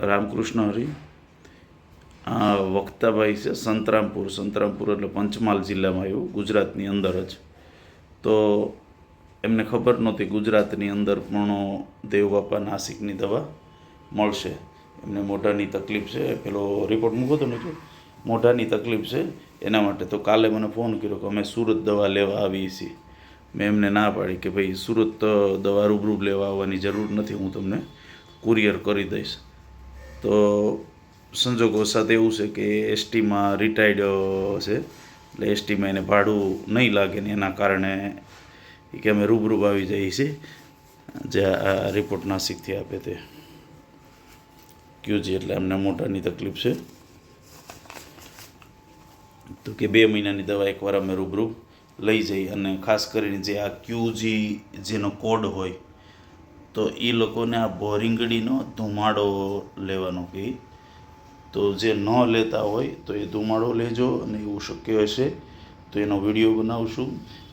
રામકૃષ્ણ હરી. આ વક્તાભાઈ છે સંતરામપુર એટલે પંચમહાલ જિલ્લામાં આવ્યું, ગુજરાતની અંદર જ. તો એમને ખબર નહોતી ગુજરાતની અંદર પણ દેવબાપા નાસિકની દવા મળશે. એમને મોઢાની તકલીફ છે, પેલો રિપોર્ટ મૂકો તો નીચે, મોઢાની તકલીફ છે એના માટે. તો કાલે મને ફોન કર્યો કે અમે સુરત દવા લેવા આવીએ છીએ. મેં એમને ના પાડી કે ભાઈ સુરત દવા રૂબરૂ લેવા આવવાની જરૂર નથી, હું તમને કુરિયર કરી દઈશ. તો સંજોગો સાથે એવું છે કે એસટીમાં રિટાયર્ડ છે, એટલે એસટીમાં એને ભાડું નહીં લાગે ને એના કારણે કે અમે રૂબરૂ આવી જઈએ છીએ, જે આ રિપોર્ટ નાસિકથી આપે તે ક્યુજી. એટલે અમને મોઢાની તકલીફ છે, તો કે 2 મહિનાની દવા એકવાર અમે રૂબરૂ લઈ જઈએ. અને ખાસ કરીને જે આ ક્યુજી જેનો કોડ હોય, તો એ લોકોને આ બોરીંગડીનો ધુમાડો લેવાનો કહે. તો જે ન લેતા હોય તો એ ધુમાડો લેજો, અને એવું શક્ય હશે તો એનો વિડીયો બનાવશું.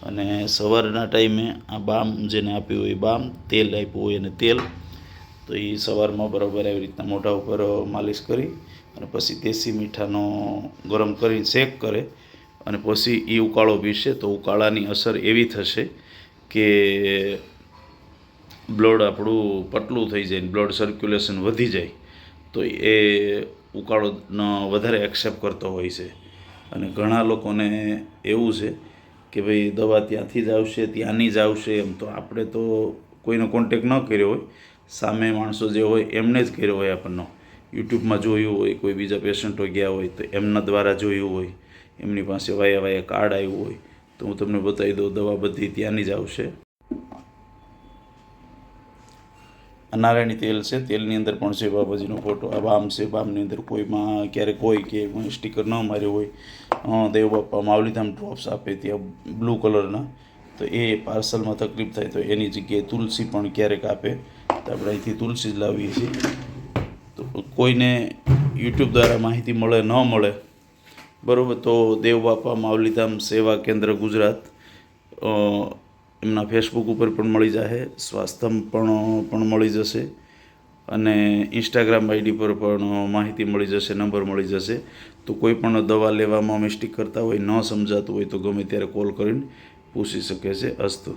અને સવારના ટાઈમે આ બામ જેને આપ્યું હોય, બામ તેલ આપ્યું હોય અને તેલ, તો એ સવારમાં બરાબર આવી રીતના મોઢા ઉપર માલિશ કરી અને પછી દેશી મીઠાનો ગરમ કરીને શેક કરે અને પછી એ ઉકાળો પીશે. તો ઉકાળાની અસર એવી થશે કે બ્લડ આપણું પતલું થઈ જાય, બ્લડ સર્ક્યુલેશન વધી જાય. તો એ ઉકાળોનો વધારે એક્સેપ્ટ કરતો હોય છે. અને ઘણા લોકોને એવું છે કે ભાઈ દવા ત્યાંથી જ આવશે, ત્યાંની જ આવશે એમ. તો આપણે તો કોઈનો કોન્ટેક ન કર્યો હોય, સામે માણસો જે હોય એમને જ કર્યો હોય, આપણને યુટ્યુબમાં જોયું હોય, કોઈ બીજા પેશન્ટો ગયા હોય તો એમના દ્વારા જોયું હોય, એમની પાસે વાયા કાર્ડ આવ્યું હોય, તો હું તમને બતાવી દઉં, દવા બધી ત્યાંની જ આવશે. આ નારાયણી તેલ છે, તેલની અંદર પણ છે બાબાજીનો ફોટો. આ બામ છે, બામની અંદર કોઈમાં ક્યારેક હોય કે સ્ટીકર ન માર્યું હોય, દેવબાપા માવલીધામ ડ્રોપ્સ આપે ત્યાં બ્લુ કલરના, તો એ પાર્સલમાં તકલીફ થાય તો એની જગ્યાએ તુલસી પણ ક્યારેક આપે, તો આપણે અહીંથી તુલસી જ લાવીએ છીએ. તો કોઈને યુટ્યુબ દ્વારા માહિતી મળે ન મળે, બરાબર, તો દેવબાપા માવલીધામ સેવા કેન્દ્ર ગુજરાત એમના ફેસબુક ઉપર પણ મળી જશે, સ્વાસ્થ્યમ પણ મળી જશે, અને ઇન્સ્ટાગ્રામ આઈડી પર પણ માહિતી મળી જશે, નંબર મળી જશે. તો કોઈ પણ દવા લેવામાં મિસ્ટેક કરતા હોય, ન સમજાતું હોય તો ગમે ત્યારે કોલ કરીને પૂછી શકે છે. અસ્તુ.